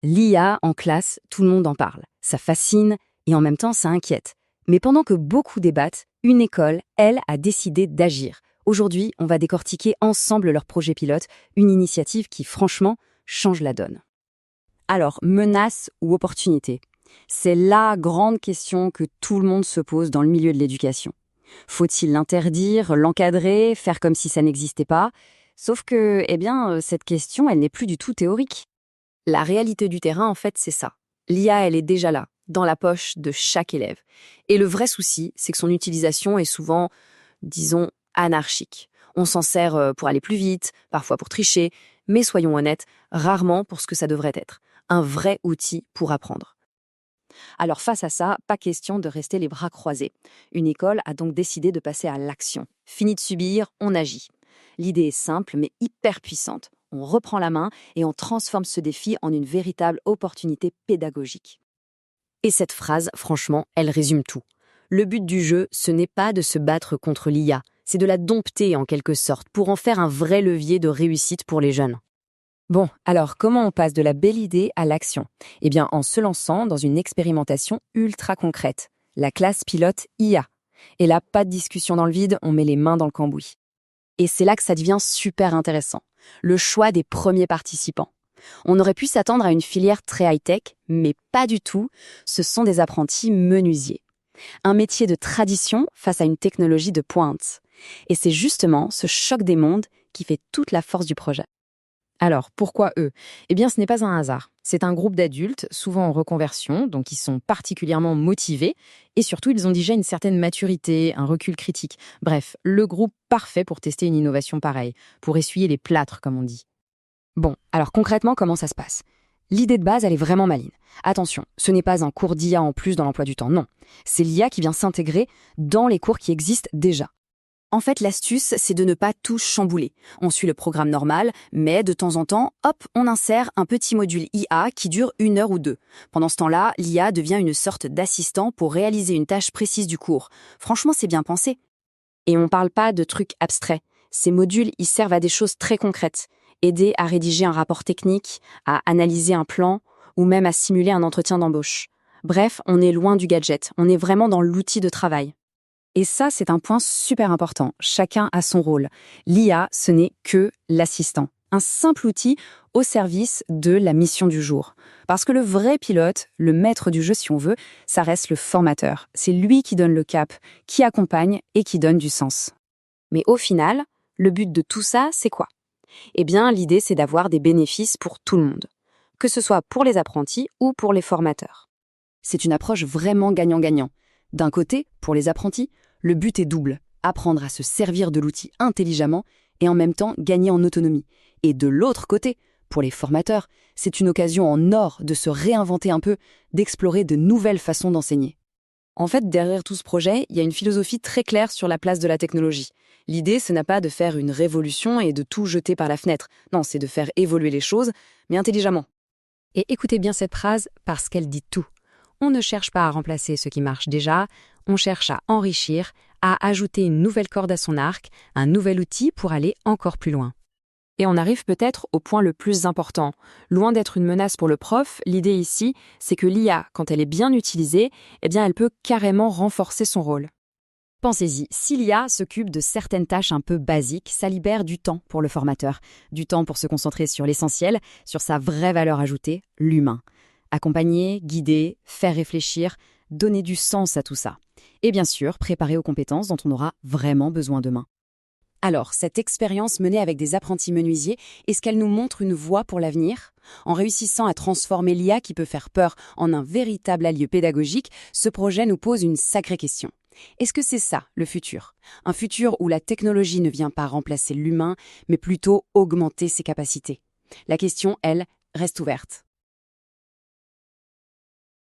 L'IA en classe, tout le monde en parle. Ça fascine et en même temps ça inquiète. Mais pendant que beaucoup débattent, une école, elle, a décidé d'agir. Aujourd'hui, on va décortiquer ensemble leur projet pilote, une initiative qui, franchement, change la donne. Alors, menace ou opportunité? C'est la grande question que tout le monde se pose dans le milieu de l'éducation. Faut-il l'interdire, l'encadrer, faire comme si ça n'existait pas? Sauf que, cette question, elle n'est plus du tout théorique. La réalité du terrain, en fait, c'est ça. L'IA, elle est déjà là, dans la poche de chaque élève. Et le vrai souci, c'est que son utilisation est souvent, disons, anarchique. On s'en sert pour aller plus vite, parfois pour tricher, mais soyons honnêtes, rarement pour ce que ça devrait être. Un vrai outil pour apprendre. Alors face à ça, pas question de rester les bras croisés. Une école a donc décidé de passer à l'action. Fini de subir, on agit. L'idée est simple mais hyper puissante. On reprend la main et on transforme ce défi en une véritable opportunité pédagogique. Et cette phrase, franchement, elle résume tout. Le but du jeu, ce n'est pas de se battre contre l'IA, c'est de la dompter en quelque sorte pour en faire un vrai levier de réussite pour les jeunes. Bon, alors comment on passe de la belle idée à l'action? Eh bien, en se lançant dans une expérimentation ultra concrète, la classe pilote IA. Et là, pas de discussion dans le vide, on met les mains dans le cambouis. Et c'est là que ça devient super intéressant. Le choix des premiers participants. On aurait pu s'attendre à une filière très high-tech, mais pas du tout. Ce sont des apprentis menuisiers. Un métier de tradition face à une technologie de pointe. Et c'est justement ce choc des mondes qui fait toute la force du projet. Alors, pourquoi eux? Eh bien, ce n'est pas un hasard. C'est un groupe d'adultes, souvent en reconversion, donc ils sont particulièrement motivés, et surtout, ils ont déjà une certaine maturité, un recul critique. Bref, le groupe parfait pour tester une innovation pareille, pour essuyer les plâtres, comme on dit. Bon, alors concrètement, comment ça se passe? L'idée de base, elle est vraiment maligne. Attention, ce n'est pas un cours d'IA en plus dans l'emploi du temps, non. C'est l'IA qui vient s'intégrer dans les cours qui existent déjà. En fait, l'astuce, c'est de ne pas tout chambouler. On suit le programme normal, mais de temps en temps, hop, on insère un petit module IA qui dure 1 heure ou 2. Pendant ce temps-là, l'IA devient une sorte d'assistant pour réaliser une tâche précise du cours. Franchement, c'est bien pensé. Et on ne parle pas de trucs abstraits. Ces modules, ils servent à des choses très concrètes. Aider à rédiger un rapport technique, à analyser un plan, ou même à simuler un entretien d'embauche. Bref, on est loin du gadget, on est vraiment dans l'outil de travail. Et ça, c'est un point super important. Chacun a son rôle. L'IA, ce n'est que l'assistant. Un simple outil au service de la mission du jour. Parce que le vrai pilote, le maître du jeu si on veut, ça reste le formateur. C'est lui qui donne le cap, qui accompagne et qui donne du sens. Mais au final, le but de tout ça, c'est quoi? Eh bien, l'idée, c'est d'avoir des bénéfices pour tout le monde. Que ce soit pour les apprentis ou pour les formateurs. C'est une approche vraiment gagnant-gagnant. D'un côté, pour les apprentis, le but est double, apprendre à se servir de l'outil intelligemment et en même temps gagner en autonomie. Et de l'autre côté, pour les formateurs, c'est une occasion en or de se réinventer un peu, d'explorer de nouvelles façons d'enseigner. En fait, derrière tout ce projet, il y a une philosophie très claire sur la place de la technologie. L'idée, ce n'est pas de faire une révolution et de tout jeter par la fenêtre. Non, c'est de faire évoluer les choses, mais intelligemment. Et écoutez bien cette phrase parce qu'elle dit tout. On ne cherche pas à remplacer ce qui marche déjà, on cherche à enrichir, à ajouter une nouvelle corde à son arc, un nouvel outil pour aller encore plus loin. Et on arrive peut-être au point le plus important. Loin d'être une menace pour le prof, l'idée ici, c'est que l'IA, quand elle est bien utilisée, elle peut carrément renforcer son rôle. Pensez-y, si l'IA s'occupe de certaines tâches un peu basiques, ça libère du temps pour le formateur, du temps pour se concentrer sur l'essentiel, sur sa vraie valeur ajoutée, l'humain. Accompagner, guider, faire réfléchir, donner du sens à tout ça. Et bien sûr, préparer aux compétences dont on aura vraiment besoin demain. Alors, cette expérience menée avec des apprentis menuisiers, est-ce qu'elle nous montre une voie pour l'avenir? En réussissant à transformer l'IA qui peut faire peur en un véritable allié pédagogique, ce projet nous pose une sacrée question. Est-ce que c'est ça, le futur? Un futur où la technologie ne vient pas remplacer l'humain, mais plutôt augmenter ses capacités? La question, elle, reste ouverte.